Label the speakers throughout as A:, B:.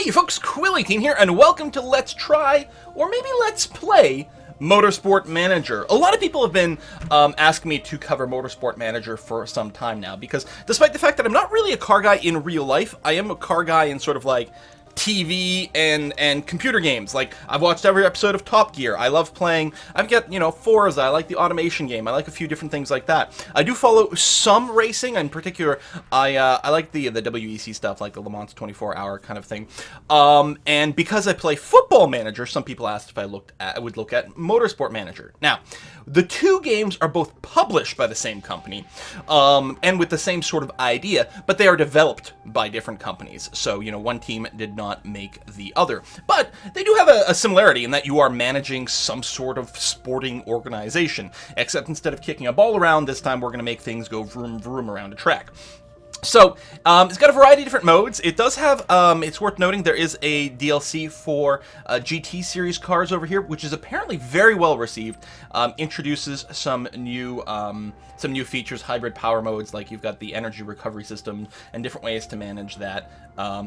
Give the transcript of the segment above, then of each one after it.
A: Hey folks, Quill18 here, and welcome to Let's Try, or maybe Let's Play, Motorsport Manager. A lot of people have been asking me to cover Motorsport Manager for some time now, because despite the fact that I'm not really a car guy in real life, I am a car guy in sort of like TV and computer games. Like, I've watched every episode of Top Gear. I love playing, I've got, Forza, I like the automation game, I like a few different things like that. I do follow some racing. In particular, I like the WEC stuff, like the Le Mans 24-hour kind of thing. And because I play Football Manager, some people asked if I would look at Motorsport Manager. Now, the two games are both published by the same company, and with the same sort of idea, but they are developed by different companies. So, one team did not make the other. But they do have a similarity in that you are managing some sort of sporting organization, except instead of kicking a ball around, this time we're going to make things go vroom vroom around a track. So, it's got a variety of different modes. It does have, it's worth noting, there is a DLC for GT series cars over here, which is apparently very well received. Introduces some new features, hybrid power modes, like you've got the energy recovery system and different ways to manage that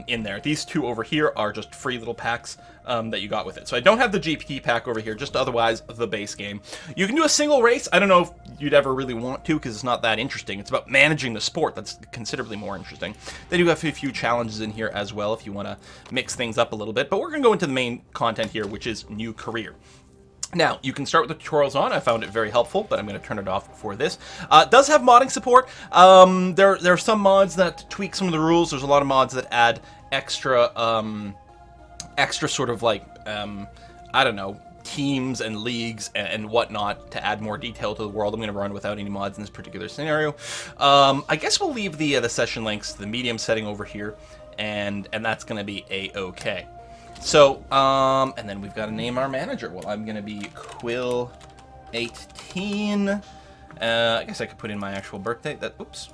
A: in there. These two over here are just free little packs that you got with it. So I don't have the GT pack over here, just otherwise the base game. You can do a single race. I don't know if you'd ever really want to, because it's not that interesting. It's about managing the sport. That's considerably more interesting. They do have a few challenges in here as well if you want to mix things up a little bit, but we're going to go into the main content here, which is new career. Now, you can start with the tutorials on. I found it very helpful, but I'm going to turn it off for this. It does have modding support. There are some mods that tweak some of the rules. There's a lot of mods that add extra sort of like, I don't know, teams and leagues and whatnot to add more detail to the world. I'm going to run without any mods in this particular scenario. I guess we'll leave the session links to the medium setting over here, and that's going to be a-okay. So, and then we've got to name our manager. Well, I'm going to be Quill18. I guess I could put in my actual birthday. Oops.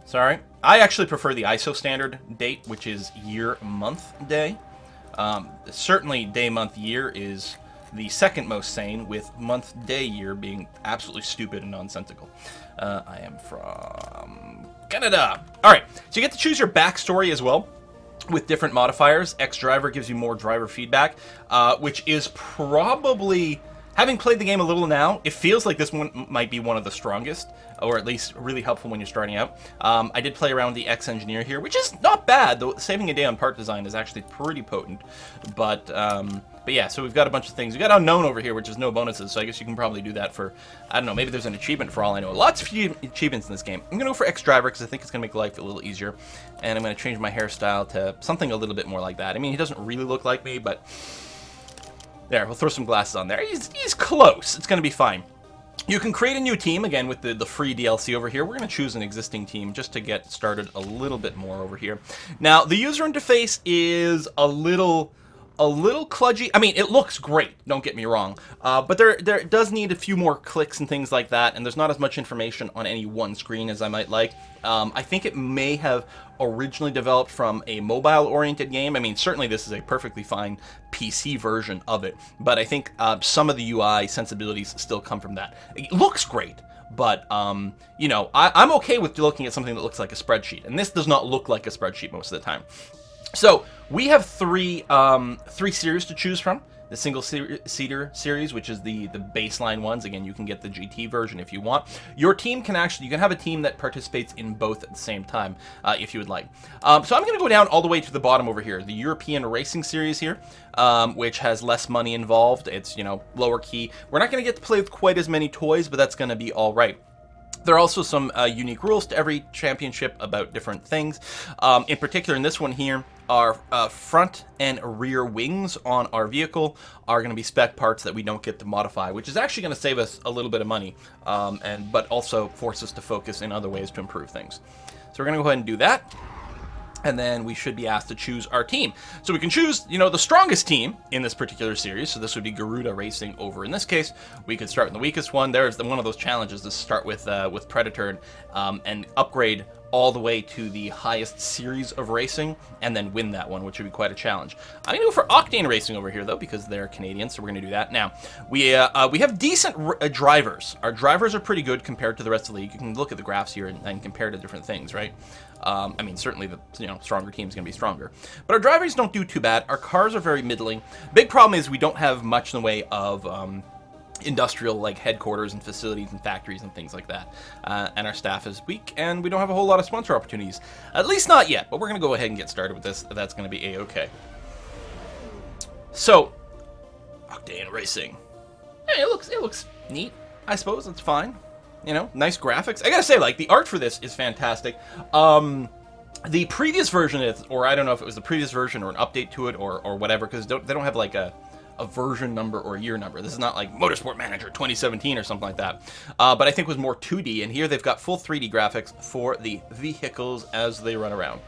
A: Sorry. I actually prefer the ISO standard date, which is year, month, day. Certainly day, month, year is the second most sane, with month, day, year being absolutely stupid and nonsensical. I am from Canada. All right. So you get to choose your backstory as well, with different modifiers. X-Driver gives you more driver feedback, which is probably, having played the game a little now, it feels like this one might be one of the strongest, or at least really helpful when you're starting out. I did play around with the X-Engineer here, which is not bad, though saving a day on part design is actually pretty potent. But yeah, so we've got a bunch of things. We've got Unknown over here, which is no bonuses, so I guess you can probably do that for, I don't know, maybe there's an achievement for all I know. Lots of achievements in this game. I'm going to go for X-Driver because I think it's going to make life a little easier. And I'm going to change my hairstyle to something a little bit more like that. I mean, he doesn't really look like me, but there, we'll throw some glasses on there. He's close. It's going to be fine. You can create a new team, again, with the free DLC over here. We're going to choose an existing team just to get started a little bit more over here. Now, the user interface is a little kludgy. I mean, it looks great, don't get me wrong, but there does need a few more clicks and things like that, and there's not as much information on any one screen as I might like. I think it may have originally developed from a mobile-oriented game. I mean, certainly this is a perfectly fine PC version of it, but I think some of the UI sensibilities still come from that. It looks great, but, I'm okay with looking at something that looks like a spreadsheet, and this does not look like a spreadsheet most of the time. So, we have three series to choose from. The single-seater series, which is the baseline ones. Again, you can get the GT version if you want. Your team can you can have a team that participates in both at the same time, if you would like. So I'm going to go down all the way to the bottom over here. The European Racing Series here, which has less money involved. It's, lower key. We're not going to get to play with quite as many toys, but that's going to be all right. There are also some unique rules to every championship about different things. In particular, in this one here, our front and rear wings on our vehicle are going to be spec parts that we don't get to modify, which is actually going to save us a little bit of money, but also force us to focus in other ways to improve things. So we're going to go ahead and do that. And then we should be asked to choose our team. So we can choose, the strongest team in this particular series. So this would be Garuda Racing over in this case. We could start with the weakest one. There's one of those challenges to start with Predator and upgrade all the way to the highest series of racing and then win that one, which would be quite a challenge. I'm going to go for Octane Racing over here, though, because they're Canadian, so we're going to do that. Now, we have decent drivers. Our drivers are pretty good compared to the rest of the league. You can look at the graphs here and compare to different things, right? I mean, certainly the stronger team is going to be stronger. But our drivers don't do too bad. Our cars are very middling. Big problem is we don't have much in the way of industrial like headquarters and facilities and factories and things like that. And our staff is weak, and we don't have a whole lot of sponsor opportunities. At least not yet, but we're going to go ahead and get started with this. That's going to be A-okay. So, Octane Racing. Hey, it looks neat. I suppose it's fine. Nice graphics. I gotta say, like, the art for this is fantastic. The previous version or I don't know if it was the previous version or an update to it or whatever, because they don't have like a version number or a year number. This is not like Motorsport Manager 2017 or something like that. But I think it was more 2D, and here they've got full 3D graphics for the vehicles as they run around.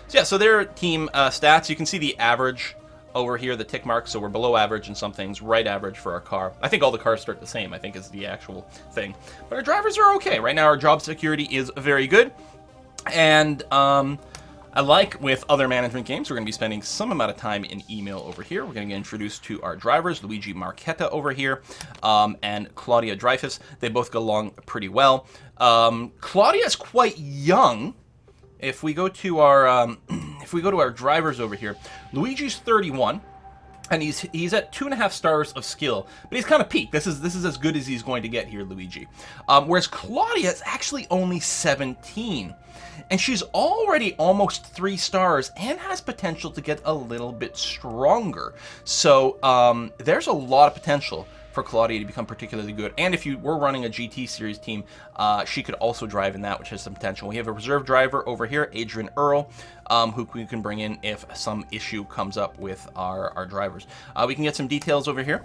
A: So yeah, so their team stats, you can see the average over here, the tick mark, so we're below average in some things, right average for our car. I think all the cars start the same, I think is the actual thing. But our drivers are okay. Right now our job security is very good. And like with other management games, we're going to be spending some amount of time in email over here. We're going to get introduced to our drivers, Luigi Marchetta over here, and Claudia Dreyfus. They both get along pretty well. Claudia is quite young. If we go to our drivers over here, Luigi's 31, and he's at 2.5 stars of skill, but he's kind of peaked. This is as good as he's going to get here, Luigi. Whereas Claudia is actually only 17, and she's already almost 3 stars and has potential to get a little bit stronger. So there's a lot of potential for Claudia to become particularly good. And if you were running a GT Series team, she could also drive in that, which has some potential. We have a reserve driver over here, Adrian Earl, who we can bring in if some issue comes up with our drivers. We can get some details over here.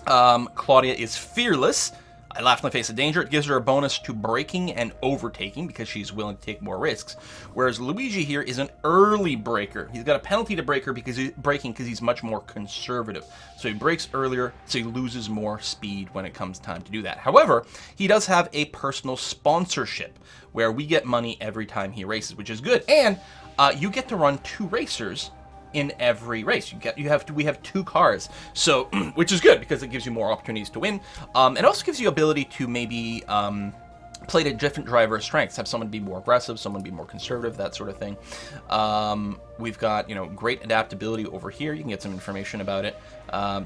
A: Claudia is fearless. I laughed in the face of danger. It gives her a bonus to braking and overtaking because she's willing to take more risks. Whereas Luigi here is an early braker. He's got a penalty to braking because he's much more conservative. So he brakes earlier, so he loses more speed when it comes time to do that. However, he does have a personal sponsorship where we get money every time he races, which is good. And you get to run 2 racers in every race. We have 2 cars, so which is good because it gives you more opportunities to win. It also gives you ability to maybe play to different driver strengths. Have someone be more aggressive, someone be more conservative, that sort of thing. We've got great adaptability over here. You can get some information about it.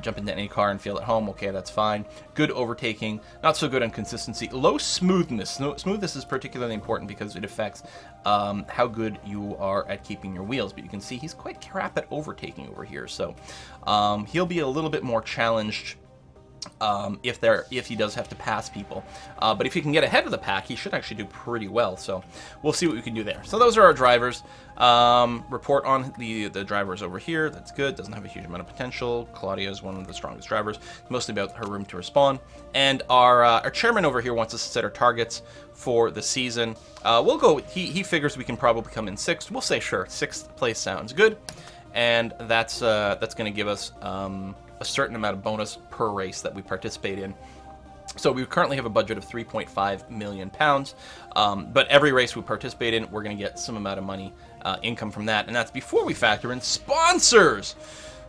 A: Jump into any car and feel at home. Okay, that's fine. Good overtaking. Not so good on consistency. Low smoothness. Smoothness is particularly important because it affects how good you are at keeping your wheels. But you can see he's quite crap at overtaking over here. So he'll be a little bit more challenged if he does have to pass people. But if he can get ahead of the pack, he should actually do pretty well. So we'll see what we can do there. So those are our drivers. Report on the drivers over here. That's good. Doesn't have a huge amount of potential. Claudia is one of the strongest drivers. Mostly about her room to respond. And our chairman over here wants us to set our targets for the season. We'll go. He figures we can probably come in 6th. We'll say sure. 6th place sounds good. And that's going to give us a certain amount of bonus per race that we participate in. So we currently have a budget of £3.5 million, but every race we participate in, we're going to get some amount of money, income from that, and that's before we factor in sponsors.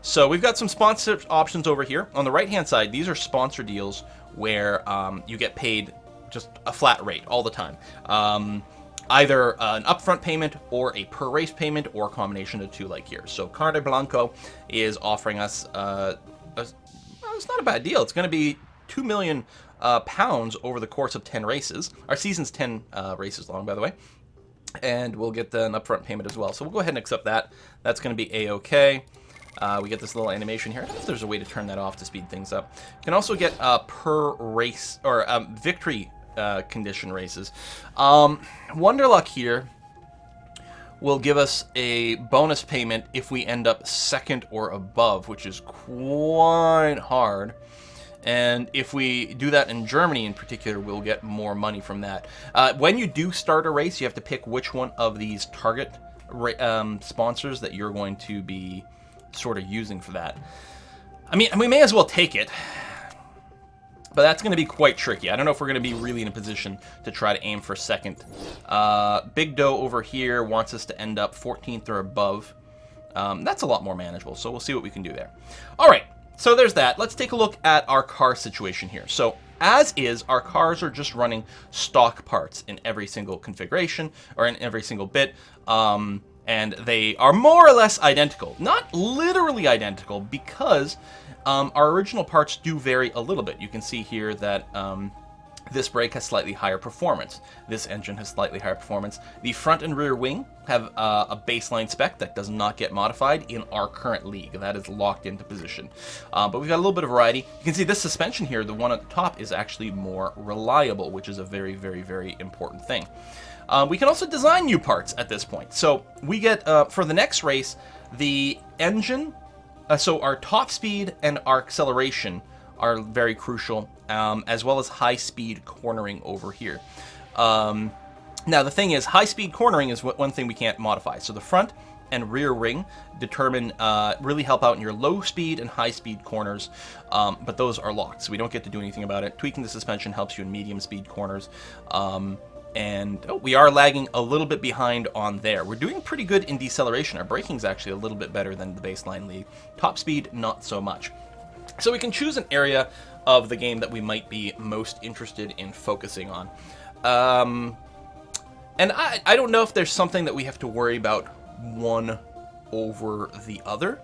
A: So we've got some sponsor options over here. On the right-hand side, these are sponsor deals where you get paid just a flat rate all the time. Either an upfront payment or a per race payment or a combination of 2 like here. So Carne Blanco is offering us it's not a bad deal. It's going to be £2 million over the course of 10 races. Our season's 10 races long, by the way. And we'll get an upfront payment as well. So we'll go ahead and accept that. That's going to be A-okay. We get this little animation here. I don't know if there's a way to turn that off to speed things up. You can also get per race or victory condition races. Wonderluck here will give us a bonus payment if we end up 2nd or above, which is quite hard. And if we do that in Germany in particular, we'll get more money from that. When you do start a race, you have to pick which one of these target sponsors that you're going to be sort of using for that. I mean, we may as well take it. But that's going to be quite tricky. I don't know if we're going to be really in a position to try to aim for 2nd. Big Doe over here wants us to end up 14th or above. That's a lot more manageable, so we'll see what we can do there. All right, so there's that. Let's take a look at our car situation here. So As is, our cars are just running stock parts in every single configuration, or in every single bit, and they are more or less identical. Not literally identical, because our original parts do vary a little bit. You can see here that this brake has slightly higher performance. This engine has slightly higher performance. The front and rear wing have a baseline spec that does not get modified in our current league. That is locked into position. But we've got a little bit of variety. You can see this suspension here, the one at the top, is actually more reliable, which is a very, very, very important thing. We can also design new parts at this point. So we get, for the next race, the engine, so our top speed and our acceleration are very crucial, as well as high-speed cornering over here. Now, the thing is, high-speed cornering is one thing we can't modify. So the front and rear wing determine, really help out in your low-speed and high-speed corners, but those are locked, so we don't get to do anything about it. Tweaking the suspension helps you in medium-speed corners. We are lagging a little bit behind on there. We're doing pretty good in deceleration. Our braking's actually a little bit better than the baseline league. Top speed, not so much. So we can choose an area of the game that we might be most interested in focusing on. And I don't know if there's something that we have to worry about one over the other.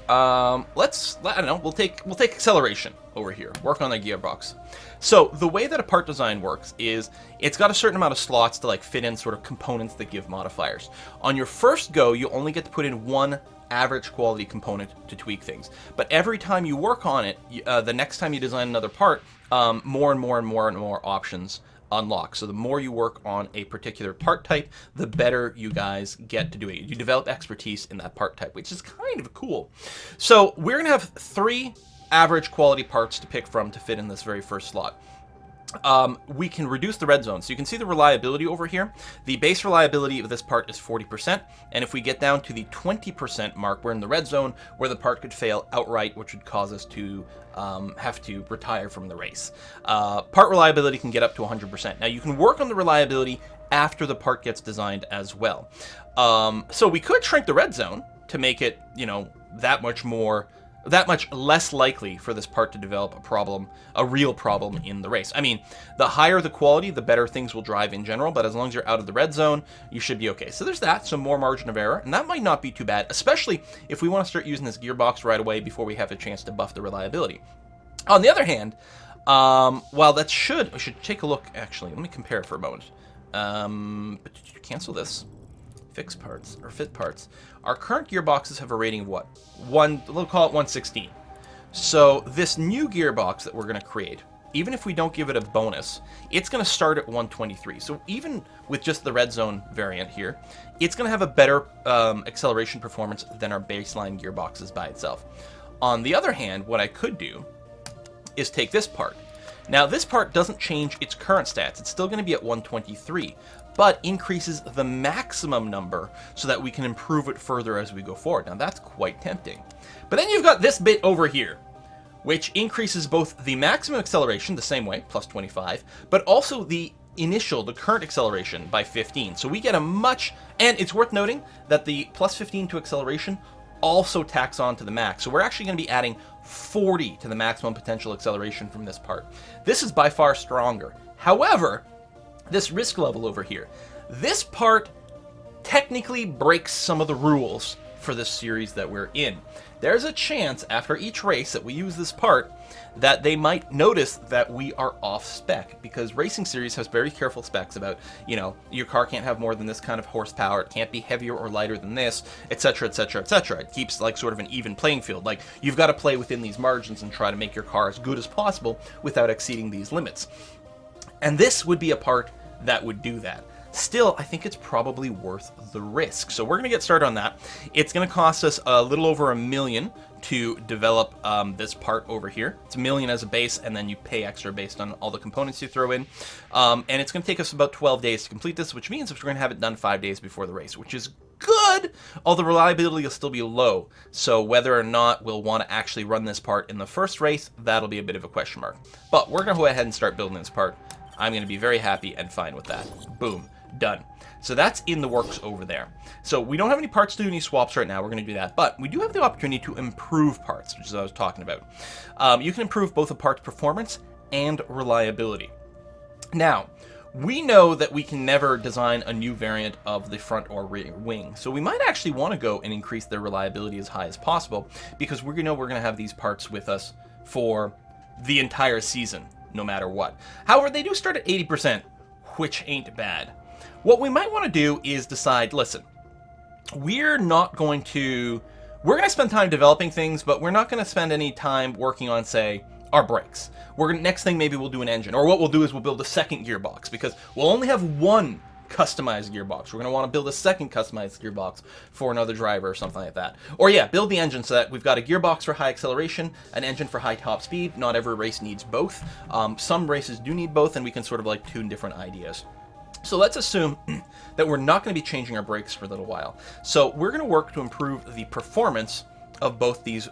A: I don't know, we'll take acceleration over here, work on the gearbox. So the way that a part design works is it's got a certain amount of slots to like fit in sort of components that give modifiers. On your first go, you only get to put in one average quality component to tweak things. But every time you work on it, the next time you design another part, more and more options unlock. So the more you work on a particular part type, the better you guys get to do it. You develop expertise in that part type, which is kind of cool. So we're going to have 3 average quality parts to pick from to fit in this very first slot. We can reduce the red zone. So you can see the reliability over here. The base reliability of this part is 40%, and if we get down to the 20% mark, we're in the red zone where the part could fail outright, which would cause us to have to retire from the race. Part reliability can get up to 100%. Now you can work on the reliability after the part gets designed as well. So we could shrink the red zone to make it, that much less likely for this part to develop a real problem in the race. I mean, the higher the quality, the better things will drive in general, but as long as you're out of the red zone, you should be okay. So there's that, some more margin of error, and that might not be too bad, especially if we want to start using this gearbox right away before we have a chance to buff the reliability. On the other hand, while that we should take a look, actually, let me compare for a moment. Cancel this. Fix parts, or fit parts. Our current gearboxes have a rating of what? We'll call it 116. So this new gearbox that we're going to create, even if we don't give it a bonus, it's going to start at 123. So even with just the red zone variant here, it's going to have a better acceleration performance than our baseline gearboxes by itself. On the other hand, what I could do is take this part. Now this part doesn't change its current stats. It's still going to be at 123. But increases the maximum number so that we can improve it further as we go forward. Now that's quite tempting. But then you've got this bit over here, which increases both the maximum acceleration the same way, plus 25, but also the current acceleration by 15. So we get and it's worth noting that the plus 15 to acceleration also tacks on to the max. So we're actually going to be adding 40 to the maximum potential acceleration from this part. This is by far stronger. However, this risk level over here, this part technically breaks some of the rules for this series that we're in. There's a chance after each race that we use this part that they might notice that we are off spec, because Racing Series has very careful specs about, your car can't have more than this kind of horsepower, it can't be heavier or lighter than this, etc., etc., etc. It keeps like sort of an even playing field. Like, you've got to play within these margins and try to make your car as good as possible without exceeding these limits. And this would be a part that would do that. Still, I think it's probably worth the risk. So we're going to get started on that. It's going to cost us a little over $1 million to develop this part over here. It's $1 million as a base, and then you pay extra based on all the components you throw in. And it's going to take us about 12 days to complete this, which means we're going to have it done 5 days before the race, which is good, although reliability will still be low. So whether or not we'll want to actually run this part in the first race, that'll be a bit of a question mark. But we're going to go ahead and start building this part. I'm going to be very happy and fine with that. Boom. Done. So that's in the works over there. So we don't have any parts to do any swaps right now. We're going to do that. But we do have the opportunity to improve parts, which is what I was talking about. You can improve both a part's performance and reliability. Now, we know that we can never design a new variant of the front or rear wing, so we might actually want to go and increase their reliability as high as possible, because we're going to have these parts with us for the entire season, no matter what. However, they do start at 80%, which ain't bad. What we might want to do is decide, listen, we're going to spend time developing things, but we're not going to spend any time working on, say, our brakes. Next thing, maybe we'll do an engine, or what we'll do is we'll build a second gearbox, because we'll only have one customized gearbox. We're going to want to build a second customized gearbox for another driver or something like that. Or yeah, build the engine so that we've got a gearbox for high acceleration, an engine for high top speed. Not every race needs both. Some races do need both, and we can sort of like tune different ideas. So let's assume that we're not going to be changing our brakes for a little while. So we're going to work to improve the performance of both these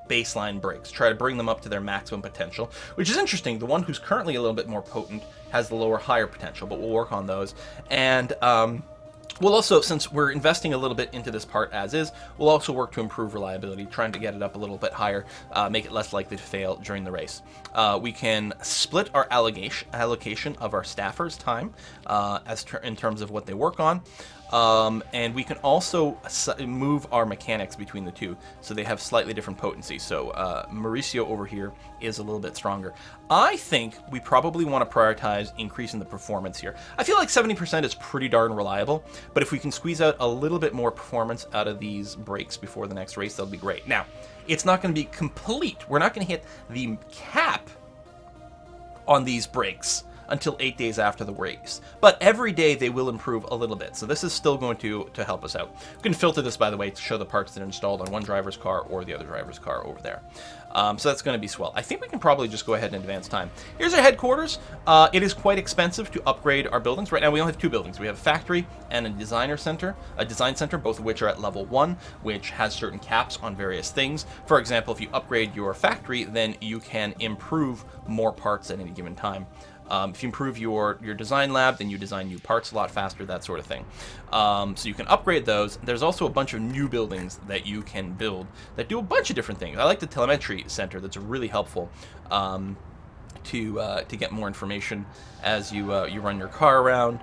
A: baseline brakes, try to bring them up to their maximum potential, which is interesting. The one who's currently a little bit more potent has the lower, higher potential, but we'll work on those. And we'll also, since we're investing a little bit into this part as is, we'll also work to improve reliability, trying to get it up a little bit higher, make it less likely to fail during the race. We can split our allocation of our staffers' time in terms of what they work on. And we can also move our mechanics between the two, so they have slightly different potency. So Mauricio over here is a little bit stronger. I think we probably want to prioritize increasing the performance here. I feel like 70% is pretty darn reliable, but if we can squeeze out a little bit more performance out of these brakes before the next race, that'll be great. Now, it's not going to be complete. We're not going to hit the cap on these brakes until 8 days after the race. But every day they will improve a little bit. So this is still going to help us out. We can filter this, by the way, to show the parts that are installed on one driver's car or the other driver's car over there. So that's going to be swell. I think we can probably just go ahead and advance time. Here's our headquarters. It is quite expensive to upgrade our buildings. Right now we only have two buildings. We have a factory and a design center, both of which are at level 1, which has certain caps on various things. For example, if you upgrade your factory, then you can improve more parts at any given time. If you improve your design lab, then you design new parts a lot faster, that sort of thing. So you can upgrade those. There's also a bunch of new buildings that you can build that do a bunch of different things. I like the telemetry center. That's really helpful to get more information as you run your car around.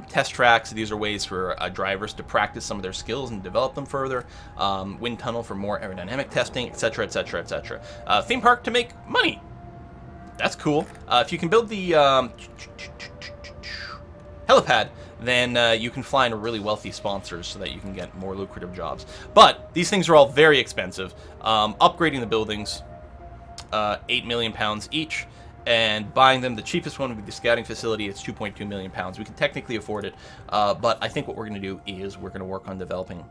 A: Test tracks, these are ways for drivers to practice some of their skills and develop them further. Wind tunnel for more aerodynamic testing, etc., etc., etc. Theme park to make money. That's cool. If you can build the helipad, then you can fly in really wealthy sponsors so that you can get more lucrative jobs. But these things are all very expensive. Upgrading the buildings, £8 million each, and buying them, the cheapest one would be the scouting facility. It's £2.2 million. We can technically afford it, but I think what we're going to do is we're going to work on developing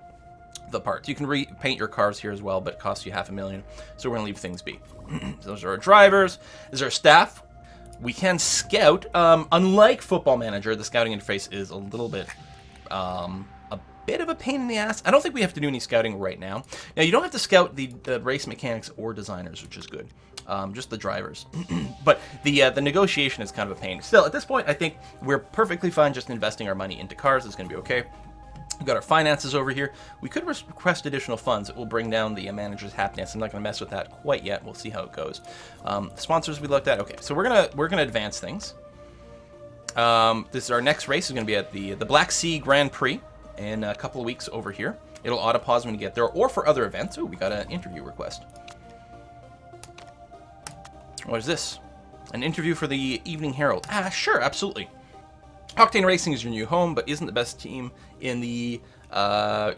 A: the parts. You can repaint your cars here as well, but it costs you $500,000, so we're going to leave things be. Those are our drivers. These are our staff. We can scout. Unlike Football Manager, the scouting interface is a little bit a bit of a pain in the ass. I don't think we have to do any scouting right now. Now, you don't have to scout the race mechanics or designers, which is good. Just the drivers. But the negotiation is kind of a pain. Still, at this point, I think we're perfectly fine just investing our money into cars. It's going to be okay. We've got our finances over here. We could request additional funds. It will bring down the manager's happiness. I'm not going to mess with that quite yet. We'll see how it goes. Sponsors we looked at. Okay, so we're gonna advance things. This is our next race. Is going to be at the Black Sea Grand Prix in a couple of weeks over here. It'll auto pause when you get there, or for other events. Oh, we got an interview request. What is this? An interview for the Evening Herald. Sure, absolutely. Octane Racing is your new home, but isn't the best team in the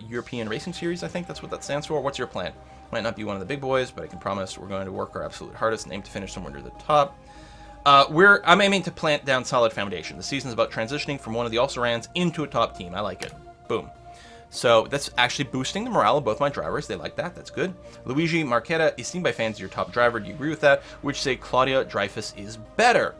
A: European Racing Series. I think that's what that stands for. What's your plan? Might not be one of the big boys, but I can promise we're going to work our absolute hardest and aim to finish somewhere near the top. I'm aiming to plant down solid foundation. The season's about transitioning from one of the also-rans into a top team. I like it. Boom. So that's actually boosting the morale of both my drivers. They like that. That's good. Luigi Marchetta is seen by fans as your top driver. Do you agree with that? Which say Claudia Dreyfus is better.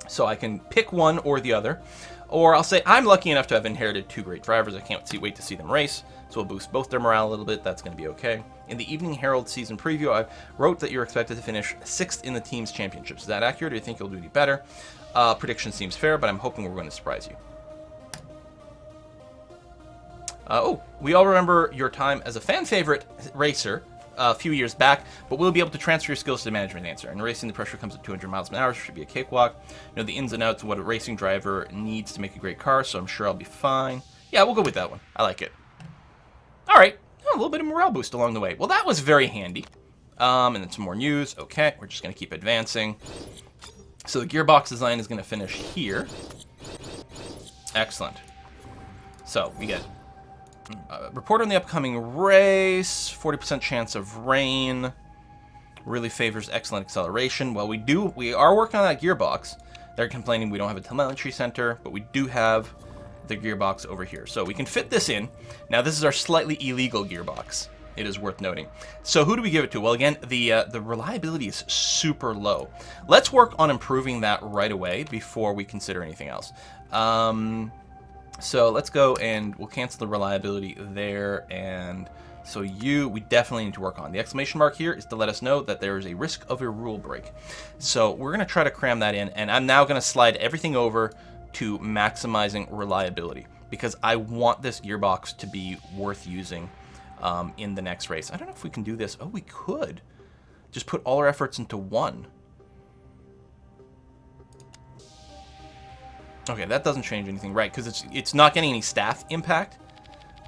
A: So I can pick one or the other. Or I'll say I'm lucky enough to have inherited two great drivers. I can't wait to see them race. So we'll boost both their morale a little bit. That's going to be okay. In the Evening Herald season preview, I wrote that you're expected to finish 6th in the team's championships. Is that accurate, or do you think you'll do any better? Prediction seems fair, but I'm hoping we're going to surprise you. Oh, we all remember your time as a fan favorite racer a few years back, but we'll be able to transfer your skills to the management answer. In racing, the pressure comes at 200 miles an hour, so it should be a cakewalk. You know the ins and outs of what a racing driver needs to make a great car, so I'm sure I'll be fine. Yeah, we'll go with that one. I like it. All right, a little bit of morale boost along the way. Well, that was very handy. And then some more news. Okay, we're just going to keep advancing. So the gearbox design is going to finish here. Excellent. So we get report on the upcoming race. 40% chance of rain. Really favors excellent acceleration. Well, we are working on that gearbox. They're complaining we don't have a telemetry center, but we do have the gearbox over here. So we can fit this in. Now this is our slightly illegal gearbox. It is worth noting. So who do we give it to? Well, again, the reliability is super low. Let's work on improving that right away before we consider anything else. So let's go and we'll cancel the reliability there. And so we definitely need to work on. The exclamation mark here is to let us know that there is a risk of a rule break. So we're going to try to cram that in. And I'm now going to slide everything over to maximizing reliability because I want this gearbox to be worth using in the next race. I don't know if we can do this. Oh, we could. Just put all our efforts into one. Okay, that doesn't change anything, right? Because it's not getting any staff impact,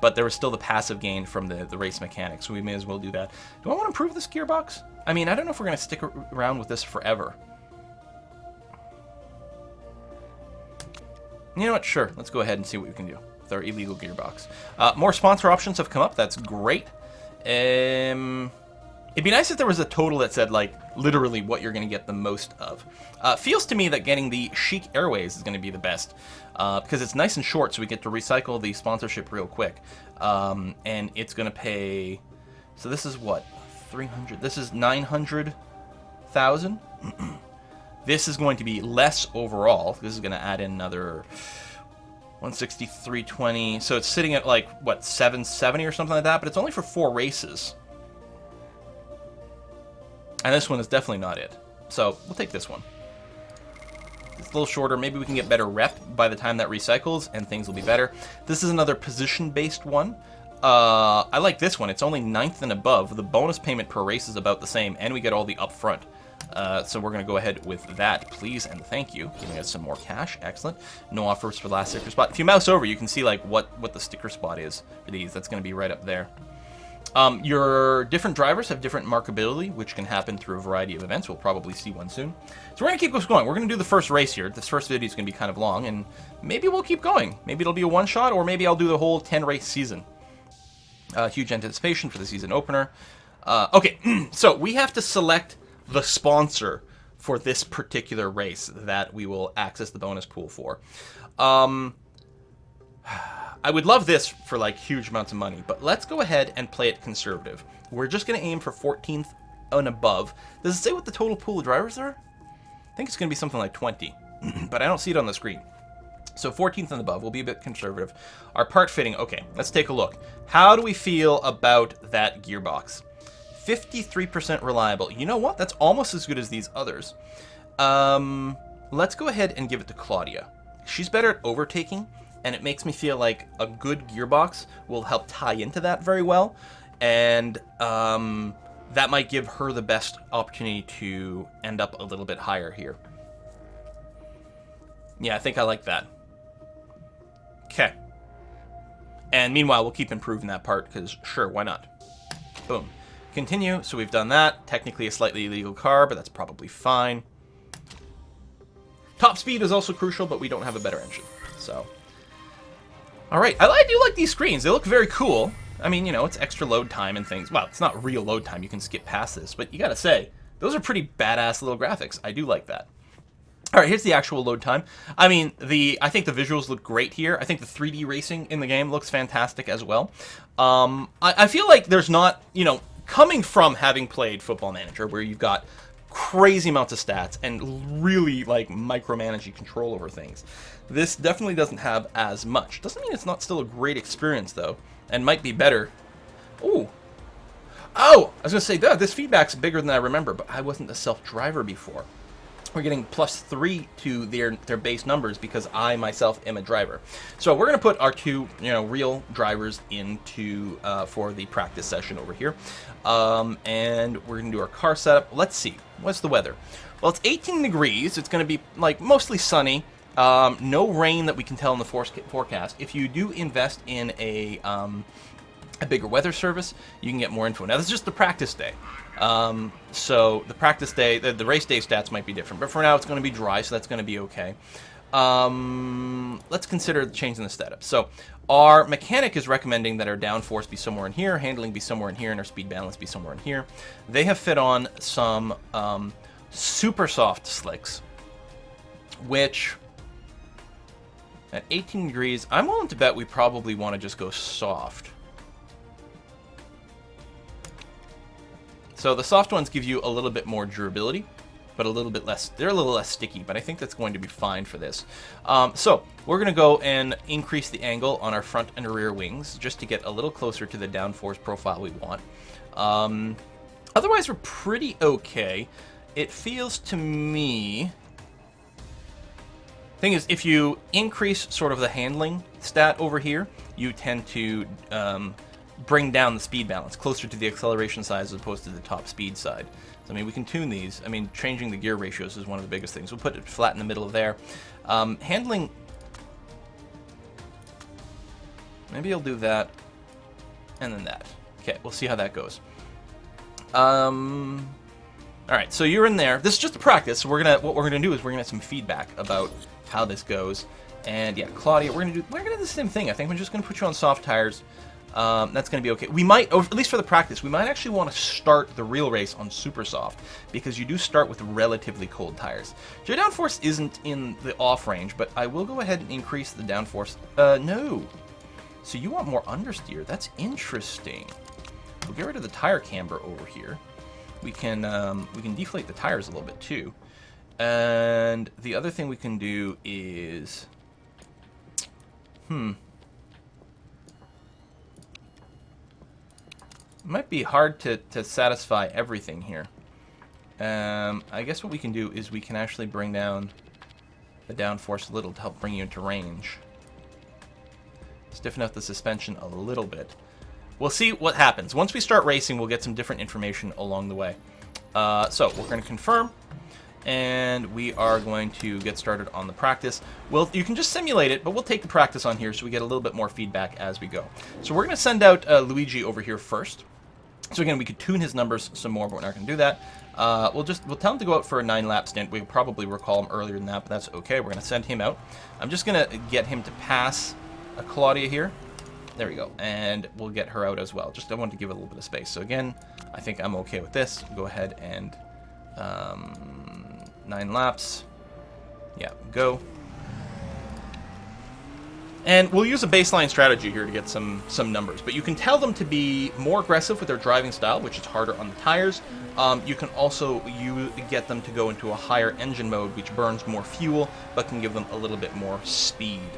A: but there was still the passive gain from the race mechanics, so we may as well do that. Do I want to improve this gearbox? I mean, I don't know if we're going to stick around with this forever. You know what? Sure. Let's go ahead and see what we can do with our illegal gearbox. More sponsor options have come up. That's great. It'd be nice if there was a total that said, like, literally what you're going to get the most of. Feels to me that getting the Chic Airways is going to be the best because it's nice and short, so we get to recycle the sponsorship real quick. And it's going to pay... So this is what? 300? This is 900,000? This is going to be less overall. This is going to add in another 163.20. So it's sitting at like, what, 770 or something like that? But it's only for 4 races. And this one is definitely not it. So we'll take this one. It's a little shorter. Maybe we can get better rep by the time that recycles and things will be better. This is another position-based one. I like this one. It's only 9th and above. The bonus payment per race is about the same, and we get all the upfront. So we're going to go ahead with that, please, and thank you. Giving us some more cash. Excellent. No offers for the last sticker spot. If you mouse over, you can see like what the sticker spot is for these. That's going to be right up there. Your different drivers have different markability, which can happen through a variety of events. We'll probably see one soon. So we're going to keep this going. We're going to do the first race here. This first video is going to be kind of long, and maybe we'll keep going. Maybe it'll be a one-shot, or maybe I'll do the whole 10-race season. Huge anticipation for the season opener. Okay, so we have to select the sponsor for this particular race that we will access the bonus pool for. I would love this for like huge amounts of money, but let's go ahead and play it conservative. We're just going to aim for 14th and above. Does it say what the total pool of drivers are? I think it's going to be something like 20, but I don't see it on the screen. So 14th and above, we'll be a bit conservative. Our part fitting, okay, let's take a look. How do we feel about that gearbox? 53% reliable. You know what? That's almost as good as these others. Let's go ahead and give it to Claudia. She's better at overtaking, and it makes me feel like a good gearbox will help tie into that very well. And that might give her the best opportunity to end up a little bit higher here. Yeah, I think I like that. Okay. And meanwhile, we'll keep improving that part, because sure, why not? Boom. Continue. So we've done that. Technically a slightly illegal car, but that's probably fine. Top speed is also crucial, but we don't have a better engine. So, all right. I do like these screens. They look very cool. I mean, you know, it's extra load time and things. Well, it's not real load time. You can skip past this, but you got to say, those are pretty badass little graphics. I do like that. All right, here's the actual load time. I mean, I think the visuals look great here. I think the 3D racing in the game looks fantastic as well. I feel like there's not, you know, coming from having played Football Manager, where you've got crazy amounts of stats and really, like, micromanaging control over things. This definitely doesn't have as much. Doesn't mean it's not still a great experience, though, and might be better. Ooh. Oh, I was going to say, this feedback's bigger than I remember, but I wasn't a self-driver before. we're getting +3 to their base numbers because I myself am a driver. So we're going to put our two real drivers into for the practice session over here, and we're going to do our car setup. Let's see, what's the weather? Well, it's 18 degrees. It's going to be like mostly sunny. No rain that we can tell in the forecast. If you do invest in a bigger weather service, you can get more info. Now, this is just the practice day. So the practice day, the race day stats might be different, but for now it's going to be dry, so that's going to be okay. Let's consider changing the setup. So our mechanic is recommending that our downforce be somewhere in here, handling be somewhere in here, and our speed balance be somewhere in here. They have fit on some super soft slicks, which at 18 degrees, I'm willing to bet we probably want to just go soft. So the soft ones give you a little bit more durability, but a little bit less, they're a little less sticky, but I think that's going to be fine for this. So we're going to go and increase the angle on our front and rear wings just to get a little closer to the downforce profile we want. Otherwise, we're pretty okay. It feels to me... Thing is, if you increase sort of the handling stat over here, you tend to bring down the speed balance closer to the acceleration side as opposed to the top speed side. So, I mean, we can tune these. I mean, changing the gear ratios is one of the biggest things. We'll put it flat in the middle of there. Handling, maybe I'll do that and then that. Okay, we'll see how that goes. All right, so you're in there. This is just a practice. So what we're gonna do is we're gonna get some feedback about how this goes. And yeah, Claudia, we're gonna do the same thing. I think we're just gonna put you on soft tires. That's going to be okay. We might, or at least for the practice, we might actually want to start the real race on super soft because you do start with relatively cold tires. So your downforce isn't in the off range, but I will go ahead and increase the downforce. No. So you want more understeer. That's interesting. We'll get rid of the tire camber over here. We can deflate the tires a little bit too. And the other thing we can do is, might be hard to satisfy everything here. I guess what we can do is we can actually bring down the downforce a little to help bring you into range. Stiffen out the suspension a little bit. We'll see what happens. Once we start racing, we'll get some different information along the way. So we're going to confirm, and we are going to get started on the practice. You can just simulate it, but we'll take the practice on here so we get a little bit more feedback as we go. So we're going to send out Luigi over here first. So again, we could tune his numbers some more, but we're not going to do that. We'll tell him to go out for a 9-lap stint. We probably recall him earlier than that, but that's okay. We're going to send him out. I'm just going to get him to pass Claudia here. There we go. And we'll get her out as well. I want to give it a little bit of space. So again, I think I'm okay with this. Go ahead and 9 laps. Yeah, go. And we'll use a baseline strategy here to get some numbers, but you can tell them to be more aggressive with their driving style, which is harder on the tires. You can also get them to go into a higher engine mode, which burns more fuel, but can give them a little bit more speed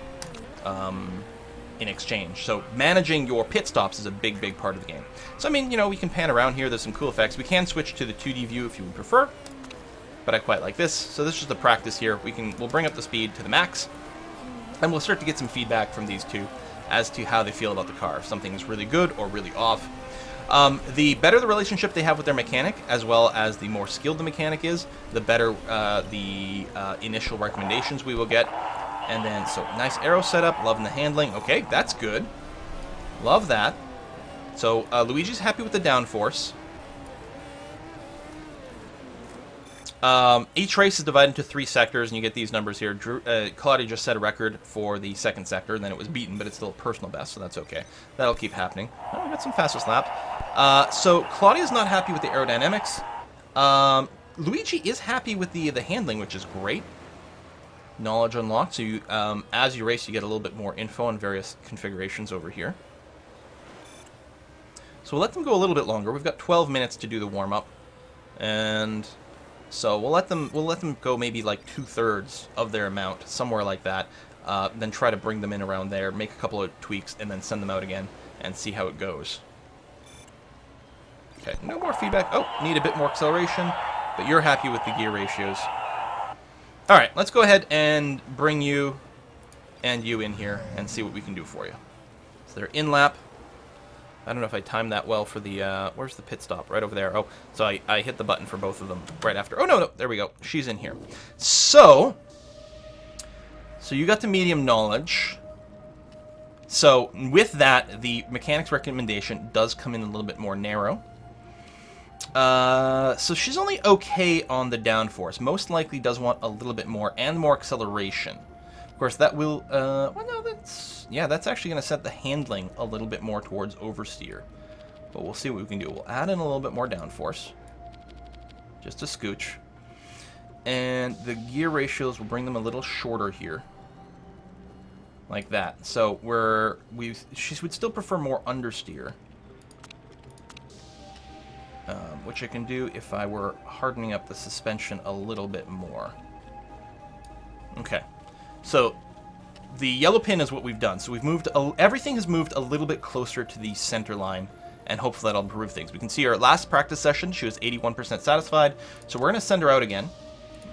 A: in exchange. So managing your pit stops is a big part of the game. So I mean, we can pan around here. There's some cool effects. We can switch to the 2D view if you would prefer, but I quite like this. So this is just the practice here. We'll bring up the speed to the max. And we'll start to get some feedback from these two as to how they feel about the car, if something is really good or really off. The better the relationship they have with their mechanic, as well as the more skilled the mechanic is, the better the initial recommendations we will get. And then, so nice aero setup, loving the handling. Okay, that's good. Love that. So Luigi's happy with the downforce. Each race is divided into 3 sectors, and you get these numbers here. Claudia just set a record for the 2nd sector, and then it was beaten, but it's still a personal best, so that's okay. That'll keep happening. Oh, we got some fastest lap. So Claudia's not happy with the aerodynamics. Luigi is happy with the handling, which is great. Knowledge unlocked, so you, as you race, you get a little bit more info on various configurations over here. So we'll let them go a little bit longer. We've got 12 minutes to do the warm-up, and so we'll let them go maybe like 2/3 of their amount, somewhere like that. Then try to bring them in around there, make a couple of tweaks, and then send them out again and see how it goes. Okay, no more feedback. Oh, need a bit more acceleration, but you're happy with the gear ratios. All right, let's go ahead and bring you and you in here and see what we can do for you. So they're in lap. I don't know if I timed that well for the, where's the pit stop? Right over there. Oh, so I hit the button for both of them right after. Oh, no, there we go. She's in here. So you got the medium knowledge. So with that, the mechanics recommendation does come in a little bit more narrow. So she's only okay on the downforce. Most likely does want a little bit more and more acceleration. Of course, that will, well, no, that's actually going to set the handling a little bit more towards oversteer. But we'll see what we can do. We'll add in a little bit more downforce. Just a scooch. And the gear ratios will bring them a little shorter here. Like that. So she would still prefer more understeer. Which I can do if I were hardening up the suspension a little bit more. Okay. So the yellow pin is what we've done. So we've moved, everything has moved a little bit closer to the center line, and hopefully that'll improve things. We can see our last practice session, she was 81% satisfied. So we're going to send her out again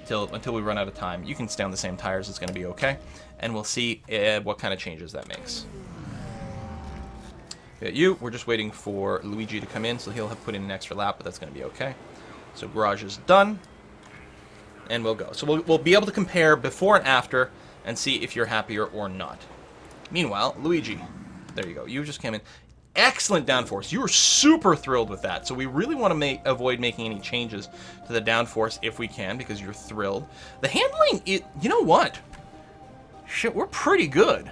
A: until we run out of time. You can stay on the same tires, it's going to be okay. And we'll see what kind of changes that makes. We're just waiting for Luigi to come in, so he'll have put in an extra lap, but that's going to be okay. So garage is done, and we'll go. So we'll be able to compare before and after and see if you're happier or not. Meanwhile, Luigi, there you go. You just came in. Excellent downforce. You were super thrilled with that. So we really want to avoid making any changes to the downforce if we can, because you're thrilled. The handling, you know what? Shit, we're pretty good.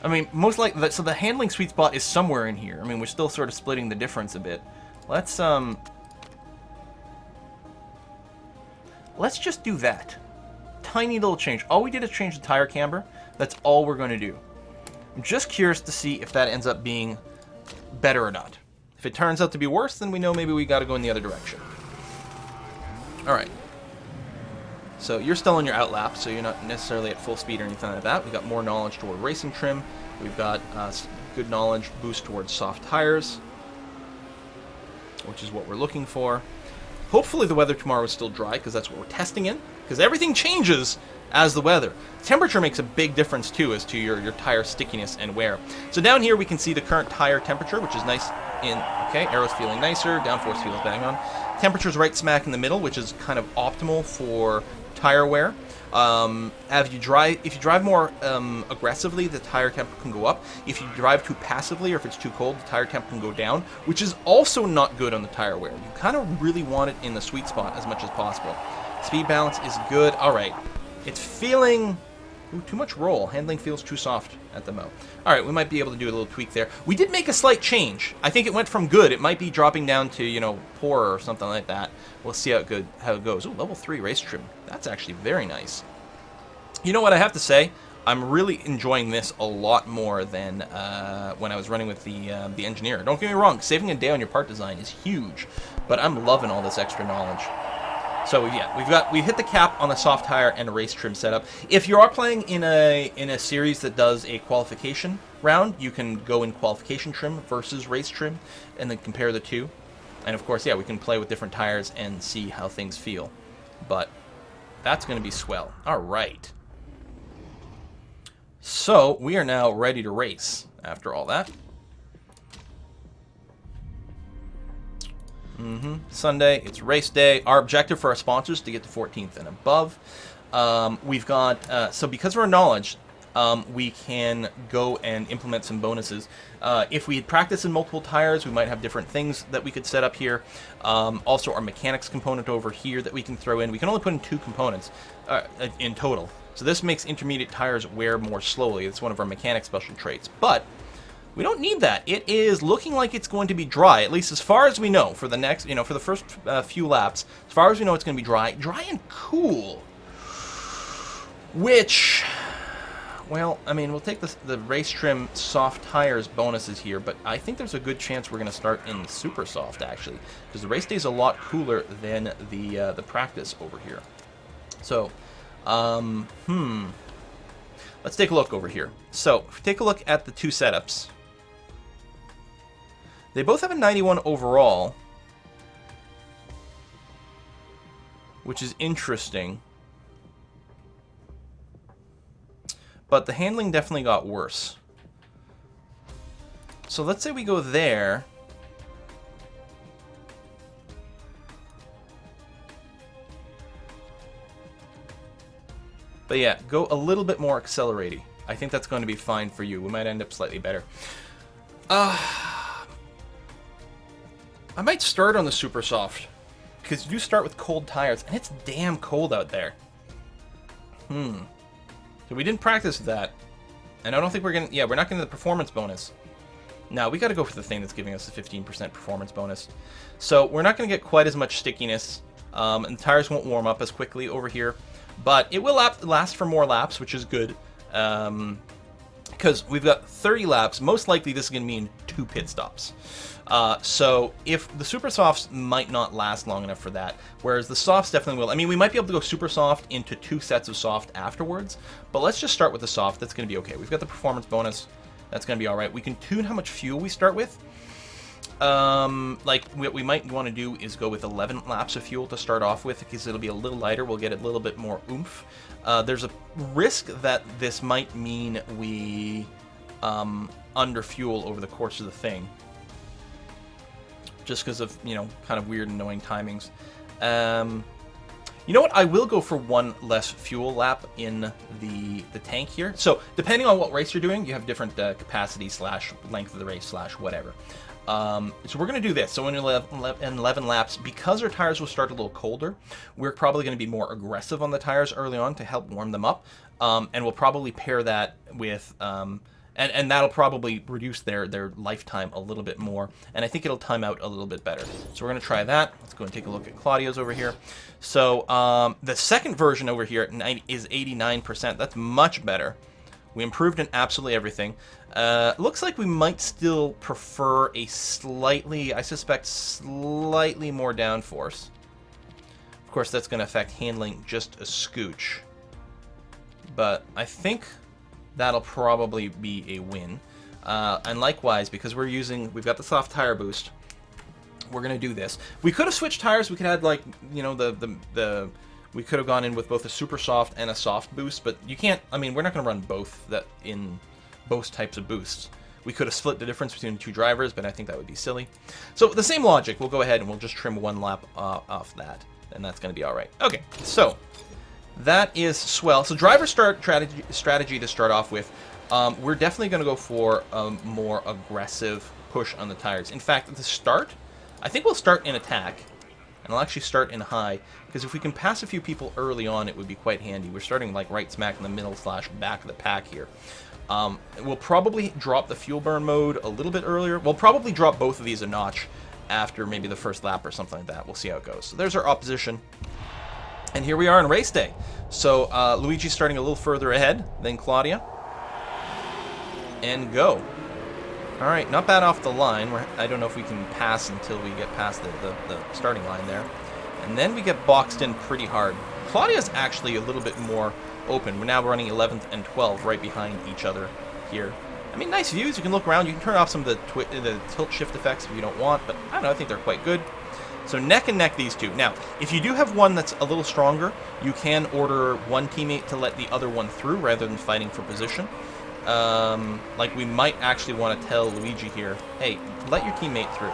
A: I mean, most likely, so the handling sweet spot is somewhere in here. I mean, we're still sort of splitting the difference a bit. Let's just do that. Tiny little change. All we did is change the tire camber. That's all we're going to do. I'm just curious to see if that ends up being better or not. If it turns out to be worse, then we know maybe we got to go in the other direction. All right. So you're still in your outlap, so you're not necessarily at full speed or anything like that. We've got more knowledge toward racing trim. We've got good knowledge boost towards soft tires, which is what we're looking for. Hopefully the weather tomorrow is still dry, because that's what we're testing in, because everything changes as the weather. Temperature makes a big difference, too, as to your tire stickiness and wear. So down here we can see the current tire temperature, which is nice. Okay, arrow's feeling nicer, downforce feels bang on. Temperature's right smack in the middle, which is kind of optimal for tire wear. If you drive more aggressively, the tire temp can go up. If you drive too passively, or if it's too cold, the tire temp can go down, which is also not good on the tire wear. You kind of really want it in the sweet spot as much as possible. Speed balance is good. All right, it's feeling too much roll. Handling feels too soft at the mo. All right, we might be able to do a little tweak there. We did make a slight change. I think it went from good. It might be dropping down to, you know, poor or something like that. We'll see how it goes. Oh, level 3 race trim. That's actually very nice. You know what I have to say? I'm really enjoying this a lot more than when I was running with the engineer. Don't get me wrong, saving a day on your part design is huge, but I'm loving all this extra knowledge. So yeah, we hit the cap on the soft tire and a race trim setup. If you are playing in a series that does a qualification round, you can go in qualification trim versus race trim, and then compare the two. And of course, yeah, we can play with different tires and see how things feel. But that's going to be swell. All right. So we are now ready to race after all that. Sunday, it's race day. Our objective for our sponsors is to get to 14th and above. We've got, so because of our knowledge, we can go and implement some bonuses. If we had practiced in multiple tires, we might have different things that we could set up here. Also, our mechanics component over here that we can throw in. We can only put in 2 components in total. So this makes intermediate tires wear more slowly. It's one of our mechanic special traits. But we don't need that. It is looking like it's going to be dry, at least as far as we know. For the next, for the first few laps, as far as we know, it's going to be dry and cool. Which, well, I mean, we'll take the race trim soft tires bonuses here, but I think there's a good chance we're going to start in super soft, actually, because the race day is a lot cooler than the practice over here. So, let's take a look over here. So, if we take a look at the 2 setups, they both have a 91 overall. which is interesting. But the handling definitely got worse. So let's say we go there. But yeah, go a little bit more accelerating. I think that's going to be fine for you. We might end up slightly better. I might start on the super soft, because you start with cold tires, and it's damn cold out there. So we didn't practice that, and I don't think we're gonna. Yeah, we're not getting the performance bonus. Now we got to go for the thing that's giving us a 15% performance bonus. So we're not going to get quite as much stickiness, and the tires won't warm up as quickly over here. But it will last for more laps, which is good. Because we've got 30 laps. Most likely this is going to mean 2 pit stops. So if the super softs might not last long enough for that, whereas the softs definitely will. I mean, we might be able to go super soft into 2 sets of soft afterwards, but let's just start with the soft. That's going to be okay. We've got the performance bonus. That's going to be all right. We can tune how much fuel we start with. Like what we might want to do is go with 11 laps of fuel to start off with, because it'll be a little lighter. We'll get a little bit more oomph. There's a risk that this might mean we under fuel over the course of the thing, just because of, you know, kind of weird annoying timings. You know what? I will go for 1 less fuel lap in the tank here. So depending on what race you're doing, you have different capacity / length of the race / whatever. So we're going to do this. So in 11 laps, because our tires will start a little colder, we're probably going to be more aggressive on the tires early on to help warm them up. And we'll probably pair that with... And that'll probably reduce their lifetime a little bit more. And I think it'll time out a little bit better. So we're going to try that. Let's go and take a look at Claudia's over here. So the second version over here is 89%. That's much better. We improved in absolutely everything. Looks like we might still prefer a slightly, I suspect, slightly more downforce. Of course, that's going to affect handling just a scooch. But I think that'll probably be a win. And likewise, because we've got the soft tire boost, we're going to do this. We could have switched tires. We could have, like, you know, we could have gone in with both a super soft and a soft boost, but you can't, I mean, we're not going to run both in both types of boosts. We could have split the difference between the 2 drivers, but I think that would be silly. So the same logic, we'll go ahead and we'll just trim 1 lap off that, and that's going to be all right. Okay, so that is swell. So driver strategy to start off with, we're definitely going to go for a more aggressive push on the tires. In fact, at the start, I think we'll start in attack, and I'll actually start in high, because if we can pass a few people early on, it would be quite handy. We're starting like right smack in the middle / back of the pack here. We'll probably drop the fuel burn mode a little bit earlier. We'll probably drop both of these a notch after maybe the first lap or something like that. We'll see how it goes. So there's our opposition. And here we are on race day. So Luigi's starting a little further ahead than Claudia. And go. All right, not bad off the line. I don't know if we can pass until we get past the starting line there. And then we get boxed in pretty hard. Claudia's actually a little bit more open. We're now running 11th and 12th right behind each other here. I mean, nice views. You can look around. You can turn off some of the tilt shift effects if you don't want, but I don't know. I think they're quite good. So neck and neck, these two. Now, if you do have one that's a little stronger, you can order one teammate to let the other one through rather than fighting for position. Like we might actually want to tell Luigi here, hey, let your teammate through.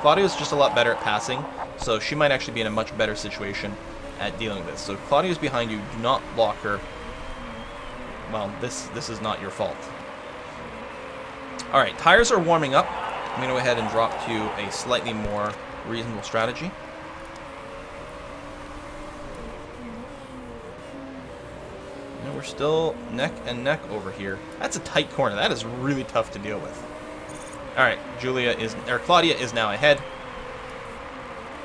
A: Claudia's just a lot better at passing, so she might actually be in a much better situation at dealing with this. So if Claudia's behind you, do not block her. Well, this is not your fault. All right, tires are warming up. I'm going to go ahead and drop to a slightly more reasonable strategy. And we're still neck and neck over here. That's a tight corner. That is really tough to deal with. All right, Claudia is now ahead.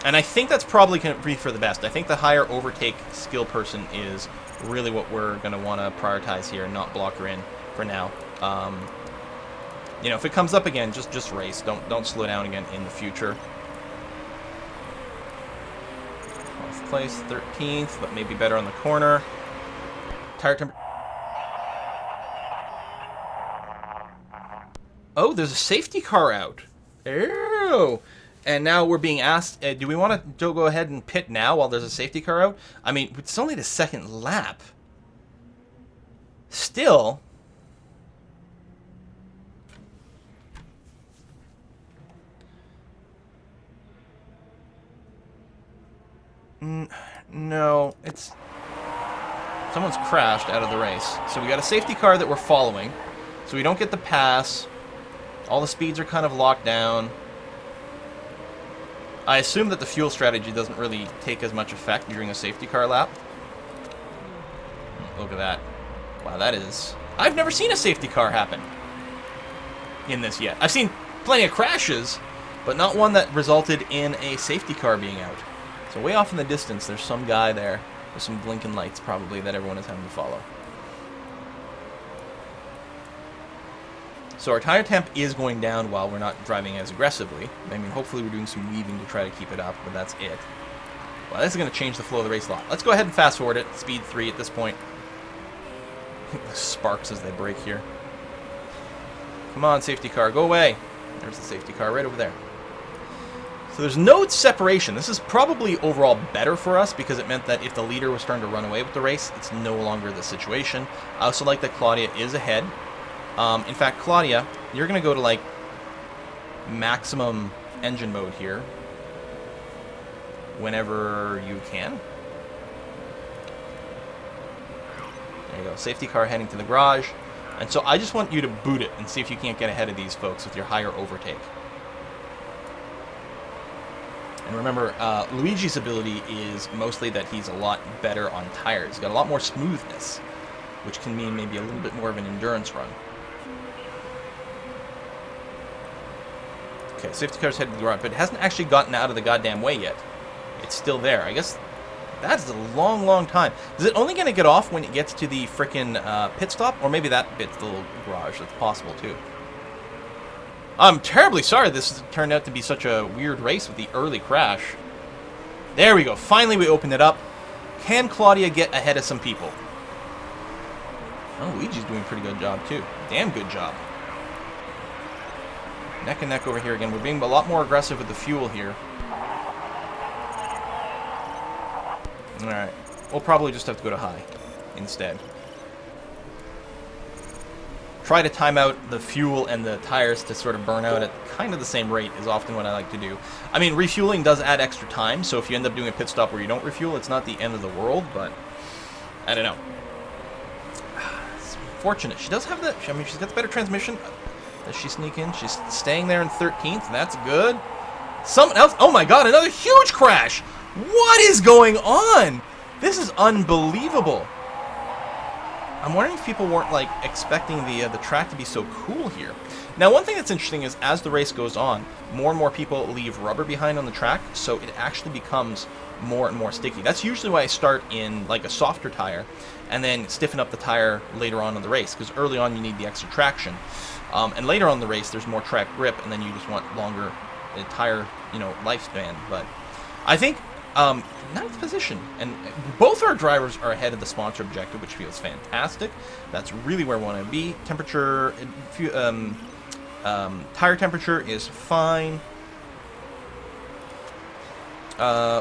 A: And I think that's probably going to be for the best. I think the higher overtake skill person is really what we're going to want to prioritize here and not block her in for now. You know, if it comes up again, just race. Don't slow down again in the future. 12th place, 13th, but maybe better on the corner. Tire temper. Oh, there's a safety car out. Oh, And now we're being asked, do we want to go ahead and pit now while there's a safety car out? I mean, it's only the second lap. Still... No, it's... Someone's crashed out of the race. So we got a safety car that we're following. So we don't get the pass. All the speeds are kind of locked down. I assume that the fuel strategy doesn't really take as much effect during a safety car lap. Look at that. Wow, that is... I've never seen a safety car happen in this yet. I've seen plenty of crashes, but not one that resulted in a safety car being out. So way off in the distance, there's some guy there with some blinking lights, probably, that everyone is having to follow. So our tire temp is going down while we're not driving as aggressively. I mean, hopefully we're doing some weaving to try to keep it up, but that's it. Well, this is going to change the flow of the race a lot. Let's go ahead and fast forward it. Speed 3 at this point. Sparks as they brake here. Come on, safety car, go away. There's the safety car right over there. So there's no separation. This is probably overall better for us because it meant that if the leader was starting to run away with the race, it's no longer the situation. I also like that Claudia is ahead. In fact, Claudia, you're going to go to, like, maximum engine mode here whenever you can. There you go. Safety car heading to the garage. And so I just want you to boot it and see if you can't get ahead of these folks with your higher overtake. And remember, Luigi's ability is mostly that he's a lot better on tires. He's got a lot more smoothness, which can mean maybe a little bit more of an endurance run. Okay, safety car's headed to the garage, but it hasn't actually gotten out of the goddamn way yet. It's still there. I guess that's a long, long time. Is it only going to get off when it gets to the frickin' pit stop? Or maybe that bit's the little garage. That's possible, too. I'm terribly sorry this turned out to be such a weird race with the early crash. There we go. Finally, we opened it up. Can Claudia get ahead of some people? Oh, Luigi's doing a pretty good job, too. Damn good job. Neck and neck over here again. We're being a lot more aggressive with the fuel here. Alright. We'll probably just have to go to high instead. Try to time out the fuel and the tires to sort of burn out at kind of the same rate is often what I like to do. I mean, refueling does add extra time, so if you end up doing a pit stop where you don't refuel, it's not the end of the world, but I don't know. It's fortunate. She does have the... I mean, she's got the better transmission. Does she sneak in? She's staying there in 13th. That's good. Someone else... Oh my god, another huge crash! What is going on? This is unbelievable. I'm wondering if people weren't, like, expecting the track to be so cool here. Now, one thing that's interesting is as the race goes on, more and more people leave rubber behind on the track, so it actually becomes more and more sticky. That's usually why I start in, like, a softer tire and then stiffen up the tire later on in the race, because early on you need the extra traction. And later on in the race, there's more track grip, and then you just want longer tire, you know, lifespan. But I think... ninth position, and both our drivers are ahead of the sponsor objective, which feels fantastic. That's really where we want to be. Temperature, tire temperature is fine.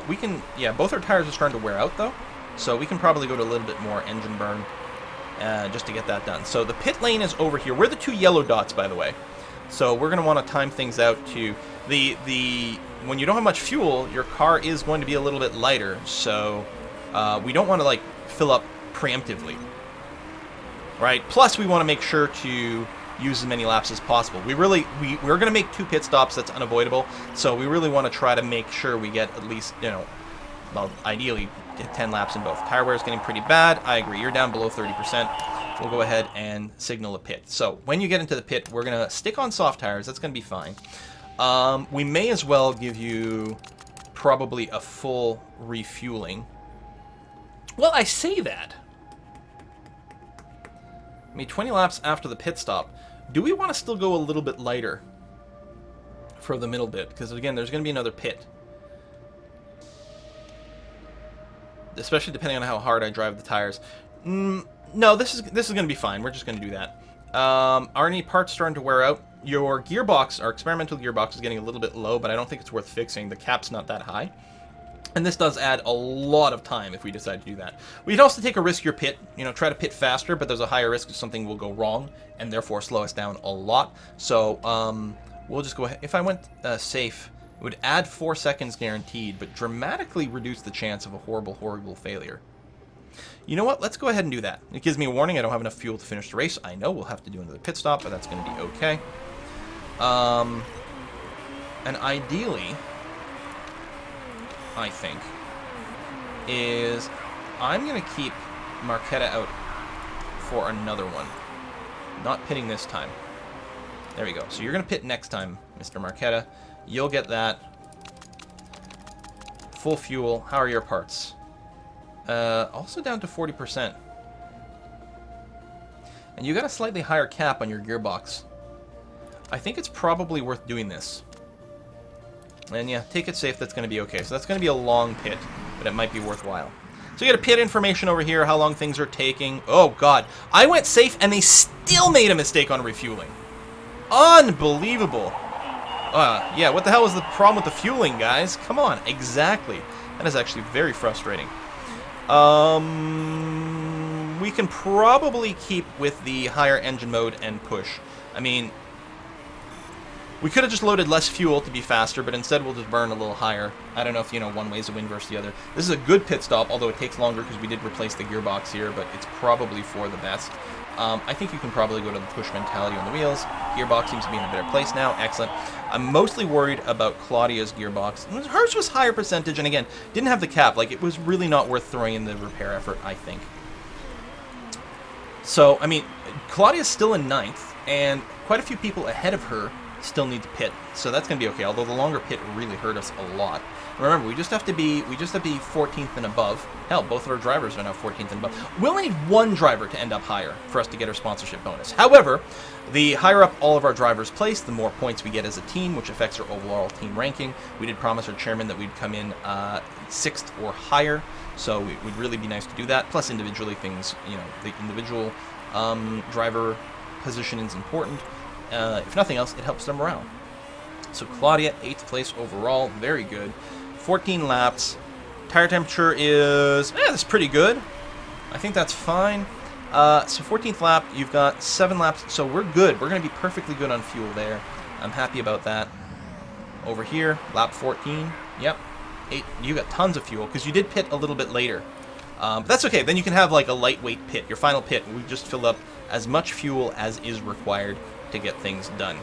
A: We can, yeah, both our tires are starting to wear out though, so we can probably go to a little bit more engine burn just to get that done. So the pit lane is over here. We're the two yellow dots, by the way. So we're going to want to time things out to when you don't have much fuel, your car is going to be a little bit lighter, so we don't want to, like, fill up preemptively, right? Plus, we want to make sure to use as many laps as possible. We're going to make 2 pit stops. That's unavoidable, so we really want to try to make sure we get at least, you know, well, ideally, get 10 laps in both. Tire wear is getting pretty bad. I agree. You're down below 30%. We'll go ahead and signal a pit. So when you get into the pit, we're going to stick on soft tires. That's going to be fine. We may as well give you probably a full refueling. Well, I say that. I mean, 20 laps after the pit stop. Do we want to still go a little bit lighter for the middle bit? Because, again, there's going to be another pit. Especially depending on how hard I drive the tires. No, this is going to be fine. We're just going to do that. Are any parts starting to wear out? your gearbox, our experimental gearbox, is getting a little bit low, but I don't think it's worth fixing. The cap's not that high. And this does add a lot of time if we decide to do that. We'd also take a riskier pit, you know, try to pit faster, but there's a higher risk that something will go wrong and therefore slow us down a lot. So we'll just go ahead. If I went safe, it would add 4 seconds guaranteed, but dramatically reduce the chance of a horrible, horrible failure. You know what? Let's go ahead and do that. It gives me a warning. I don't have enough fuel to finish the race. I know we'll have to do another pit stop, but that's going to be okay. And ideally, I think, is I'm going to keep Marquetta out for another one. Not pitting this time. There we go. So you're going to pit next time, Mr. Marquetta. You'll get that. Full fuel. How are your parts? Also down to 40%. And you got a slightly higher cap on your gearbox. I think it's probably worth doing this. And yeah, take it safe, that's going to be okay. So that's going to be a long pit, but it might be worthwhile. So you get a pit information over here, how long things are taking. Oh god, I went safe and they still made a mistake on refueling. Unbelievable. Yeah, what the hell was the problem with the fueling, guys? Come on, exactly. That is actually very frustrating. We can probably keep with the higher engine mode and push. I mean, we could have just loaded less fuel to be faster, but instead we'll just burn a little higher. I don't know if, you know, one way's a win versus the other. This is a good pit stop, although it takes longer because we did replace the gearbox here, but it's probably for the best. I think you can probably go to the push mentality on the wheels. Gearbox seems to be in a better place now. Excellent. I'm mostly worried about Claudia's gearbox. Hers was higher percentage, and again, didn't have the cap. Like, it was really not worth throwing in the repair effort, I think. So, I mean, Claudia's still in 9th, and quite a few people ahead of her still need to pit, so that's going to be okay, although the longer pit really hurt us a lot. Remember, we just have to be 14th and above. Hell, both of our drivers are now 14th and above. We only need one driver to end up higher for us to get our sponsorship bonus. However, the higher up all of our drivers place, the more points we get as a team, which affects our overall team ranking. We did promise our chairman that we'd come in 6th or higher, so it would really be nice to do that. Plus, individually, things, you know, the individual driver positioning is important. If nothing else, it helps their morale. So Claudia, 8th place overall, very good. 14 laps. Tire temperature is, that's pretty good. I think that's fine. So 14th lap, you've got 7 laps, so we're good. We're going to be perfectly good on fuel there. I'm happy about that. Over here, lap 14, yep. 8, you got tons of fuel, because you did pit a little bit later. But that's okay, then you can have like a lightweight pit, your final pit. We just fill up as much fuel as is required to get things done.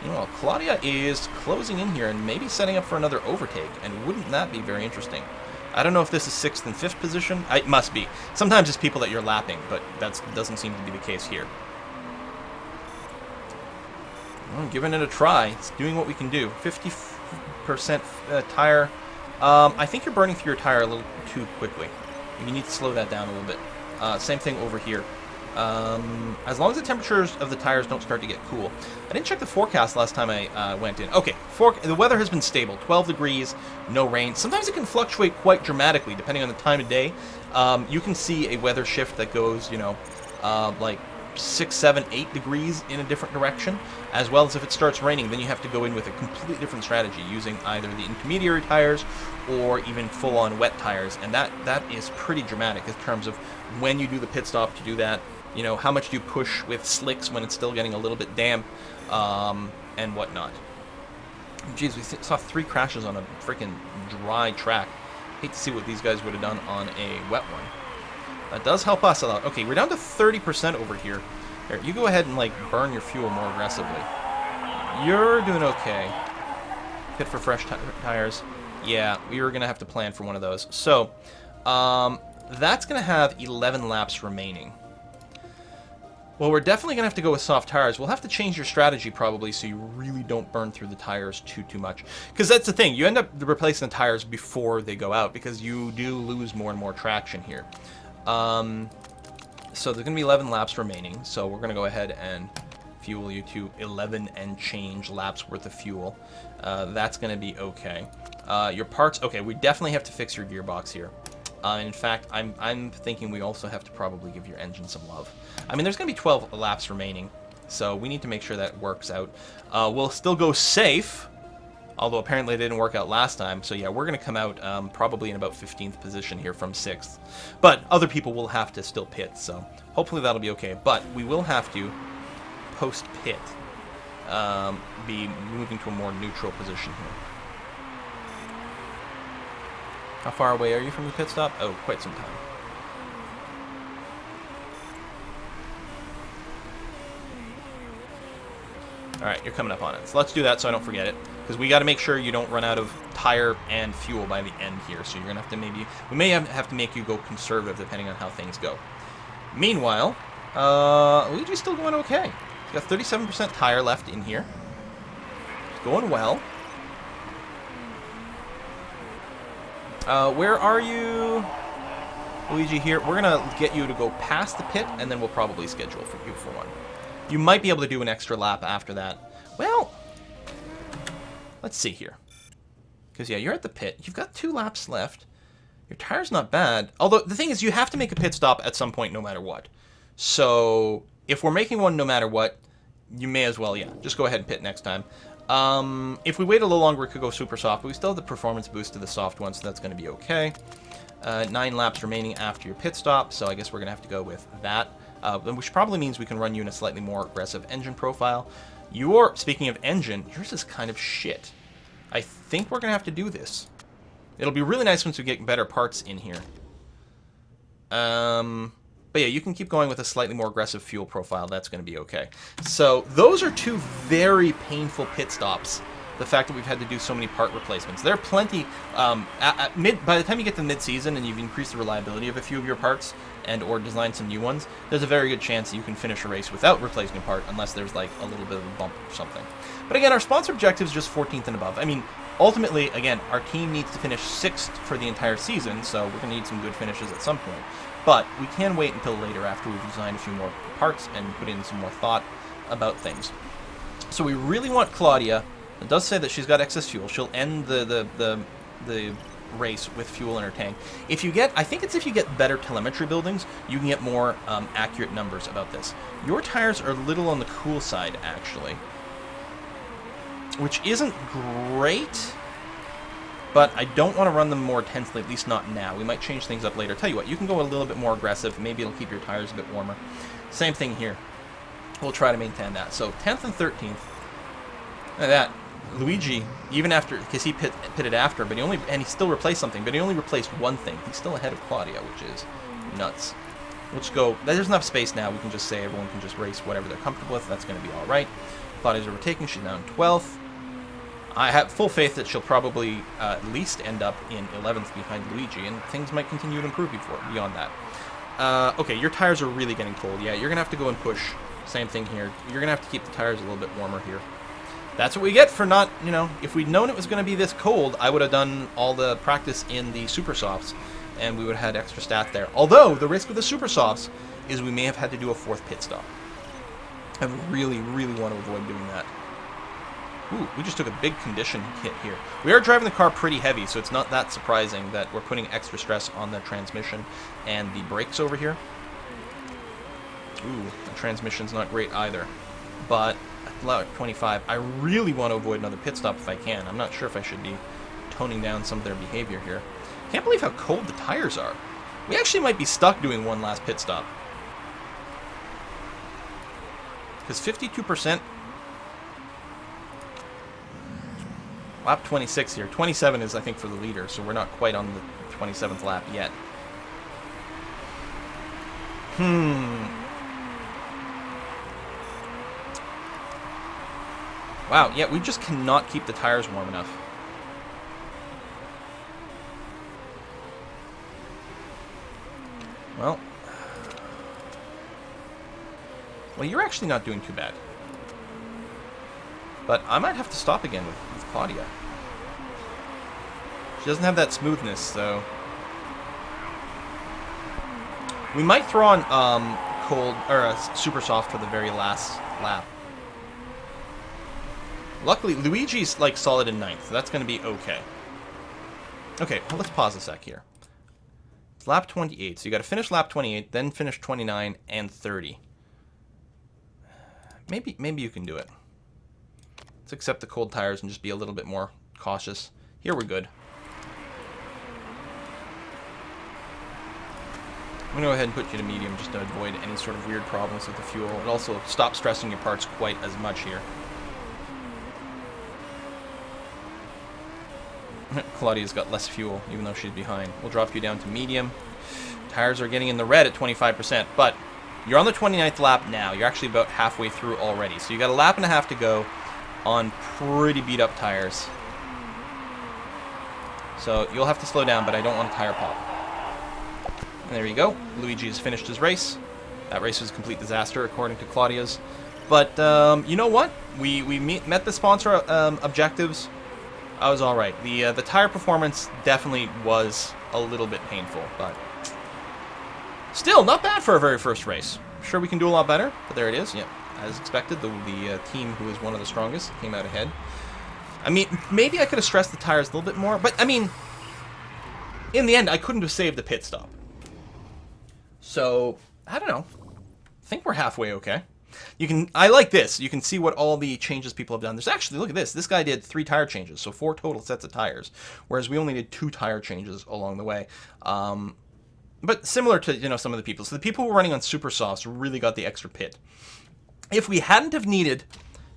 A: You know, Claudia is closing in here and maybe setting up for another overtake, and wouldn't that be very interesting? I don't know if this is 6th and 5th position. It must be. Sometimes it's people that you're lapping, but that doesn't seem to be the case here. Well, giving it a try. It's doing what we can do. 50% tire. I think you're burning through your tire a little too quickly. You need to slow that down a little bit. Same thing over here. As long as the temperatures of the tires don't start to get cool. I didn't check the forecast last time I went in. Okay, the weather has been stable. 12 degrees, no rain. Sometimes it can fluctuate quite dramatically depending on the time of day. You can see a weather shift that goes, you know, like 6, 7, 8 degrees in a different direction, as well as if it starts raining, then you have to go in with a completely different strategy, using either the intermediary tires or even full-on wet tires, and that is pretty dramatic in terms of when you do the pit stop to do that. You know, how much do you push with slicks when it's still getting a little bit damp, and whatnot. Jeez, we saw 3 crashes on a freaking dry track. Hate to see what these guys would have done on a wet one. That does help us a lot. Okay, we're down to 30% over here. Here, you go ahead and, like, burn your fuel more aggressively. You're doing okay. Pit for fresh tires. Yeah, we were going to have to plan for one of those. So, that's going to have 11 laps remaining. Well, we're definitely going to have to go with soft tires. We'll have to change your strategy probably so you really don't burn through the tires too much. Because that's the thing. You end up replacing the tires before they go out because you do lose more and more traction here. So there's going to be 11 laps remaining. So we're going to go ahead and fuel you to 11 and change laps worth of fuel. That's going to be okay. Your parts, okay, we definitely have to fix your gearbox here. In fact, I'm thinking we also have to probably give your engine some love. I mean, there's going to be 12 laps remaining, So we need to make sure that works out. We'll still go safe, although apparently it didn't work out last time. So yeah, we're going to come out probably in about 15th position here from 6th. But other people will have to still pit, so hopefully that'll be okay. But we will have to, post-pit, be moving to a more neutral position here. How far away are you from the pit stop? Oh, quite some time. Alright, you're coming up on it. So let's do that so I don't forget it. Because we got to make sure you don't run out of tire and fuel by the end here. So you're going to have to maybe... We may have to make you go conservative depending on how things go. Meanwhile, Luigi's still going okay. He's got 37% tire left in here. It's going well. Where are you, Luigi, here? We're going to get you to go past the pit, and then we'll probably schedule for you for one. You might be able to do an extra lap after that. Well, let's see here. Because, yeah, you're at the pit. You've got 2 laps left. Your tire's not bad. Although, the thing is, you have to make a pit stop at some point no matter what. So, if we're making one no matter what, you may as well, yeah, just go ahead and pit next time. If we wait a little longer, we could go super soft, but we still have the performance boost to the soft one, so that's going to be okay. 9 laps remaining after your pit stop, so I guess we're going to have to go with that. Which probably means we can run you in a slightly more aggressive engine profile. Speaking of engine, yours is kind of shit. I think we're going to have to do this. It'll be really nice once we get better parts in here. But yeah, you can keep going with a slightly more aggressive fuel profile. That's going to be okay. So those are 2 very painful pit stops. The fact that we've had to do so many part replacements. There are plenty, by the time you get to mid-season and you've increased the reliability of a few of your parts and or designed some new ones, there's a very good chance that you can finish a race without replacing a part unless there's like a little bit of a bump or something. But again, our sponsor objective is just 14th and above. I mean, ultimately, again, our team needs to finish 6th for the entire season, so we're going to need some good finishes at some point. But we can wait until later after we've designed a few more parts and put in some more thought about things. So we really want Claudia. It does say that she's got excess fuel. She'll end the race with fuel in her tank. If you get, I think it's if you get better telemetry buildings, you can get more accurate numbers about this. Your tires are a little on the cool side, actually, which isn't great, but I don't want to run them more intensely, at least not now. We might change things up later. Tell you what, you can go a little bit more aggressive. Maybe it'll keep your tires a bit warmer. Same thing here. We'll try to maintain that. So 10th and 13th. Look at that. Luigi, even after, because he pitted after, but he still replaced something, but he only replaced one thing. He's still ahead of Claudia, which is nuts. We'll just go, there's enough space now, we can just say everyone can just race whatever they're comfortable with. That's going to be all right. Claudia's overtaking, she's now in 12th. I have full faith that she'll probably at least end up in 11th behind Luigi, and things might continue to improve beyond that. Okay, your tires are really getting cold. Yeah, you're going to have to go and push. Same thing here. You're going to have to keep the tires a little bit warmer here. That's what we get for not, if we'd known it was going to be this cold, I would have done all the practice in the Super Softs, and we would have had extra stat there. Although, the risk with the Super Softs is we may have had to do a 4th pit stop. I really, really want to avoid doing that. Ooh, we just took a big condition hit here. We are driving the car pretty heavy, so it's not that surprising that we're putting extra stress on the transmission and the brakes over here. Ooh, the transmission's not great either. But at 25, I really want to avoid another pit stop if I can. I'm not sure if I should be toning down some of their behavior here. Can't believe how cold the tires are. We actually might be stuck doing one last pit stop. Because 52%... Lap 26 here. 27 is, I think, for the leader, so we're not quite on the 27th lap yet. Wow, yeah, we just cannot keep the tires warm enough. Well, you're actually not doing too bad. But I might have to stop again with Claudia. She doesn't have that smoothness, so... We might throw on cold or super soft for the very last lap. Luckily, Luigi's like solid in 9th, so that's going to be okay. Okay, well, let's pause a sec here. It's lap 28, so you got to finish lap 28, then finish 29 and 30. Maybe you can do it. Let's accept the cold tires and just be a little bit more cautious. Here we're good. I'm going to go ahead and put you to medium just to avoid any sort of weird problems with the fuel. It also stops stressing your parts quite as much here. Claudia's got less fuel, even though she's behind. We'll drop you down to medium. Tires are getting in the red at 25%, but you're on the 29th lap now. You're actually about halfway through already. So you got a lap and a half to go on pretty beat up tires. So you'll have to slow down, but I don't want a tire pop. And there you go. Luigi has finished his race. That race was a complete disaster, according to Claudia's. But you know what? We met the sponsor objectives. I was all right. The tire performance definitely was a little bit painful, but still not bad for our very first race. Sure, we can do a lot better, but there it is. Yep, as expected, the team who is one of the strongest came out ahead. I mean, maybe I could have stressed the tires a little bit more, but I mean, in the end, I couldn't have saved the pit stop. So I don't know. I think we're halfway okay. I like this. You can see what all the changes people have done. There's actually, look at this. This guy did 3 tire changes, so 4 total sets of tires, whereas we only did 2 tire changes along the way. But similar to, some of the people. So the people who were running on super softs really got the extra pit. If we hadn't have needed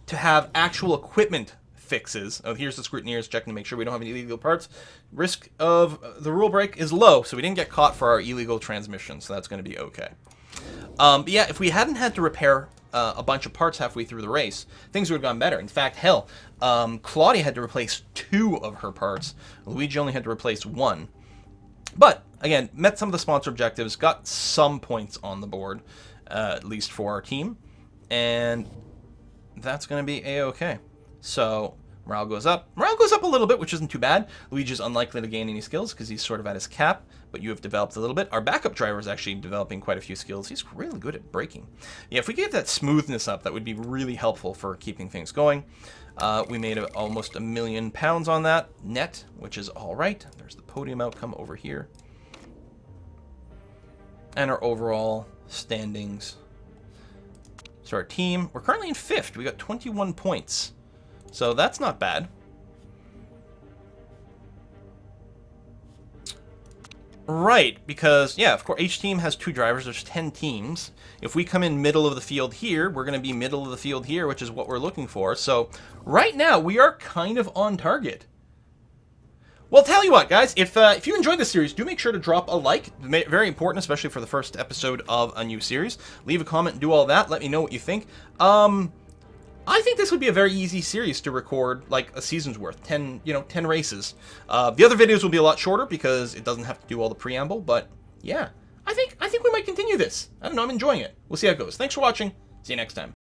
A: to have actual equipment fixes, here's the scrutineers checking to make sure we don't have any illegal parts. Risk of the rule break is low, so we didn't get caught for our illegal transmission, so that's going to be okay. But yeah, if we hadn't had to repair a bunch of parts halfway through the race, things would have gone better. In fact, hell, Claudia had to replace 2 of her parts. Luigi only had to replace 1. But, again, met some of the sponsor objectives, got some points on the board, at least for our team, and that's going to be A-okay. So, morale goes up. Morale goes up a little bit, which isn't too bad. Luigi's unlikely to gain any skills because he's sort of at his cap, but you have developed a little bit. Our backup driver is actually developing quite a few skills. He's really good at braking. Yeah, if we get that smoothness up, that would be really helpful for keeping things going. We made almost £1 million on that net, which is all right. There's the podium outcome over here. And our overall standings. So our team, we're currently in 5th. We got 21 points. So that's not bad. Right, because, yeah, of course, each team has 2 drivers. There's 10 teams. If we come in middle of the field here, we're going to be middle of the field here, which is what we're looking for. So right now, we are kind of on target. Well, tell you what, guys, if you enjoyed this series, do make sure to drop a like. Very important, especially for the first episode of a new series. Leave a comment, do all that. Let me know what you think. I think this would be a very easy series to record, like a season's worth, 10 races. The other videos will be a lot shorter because it doesn't have to do all the preamble, but yeah, I think we might continue this. I don't know, I'm enjoying it. We'll see how it goes. Thanks for watching. See you next time.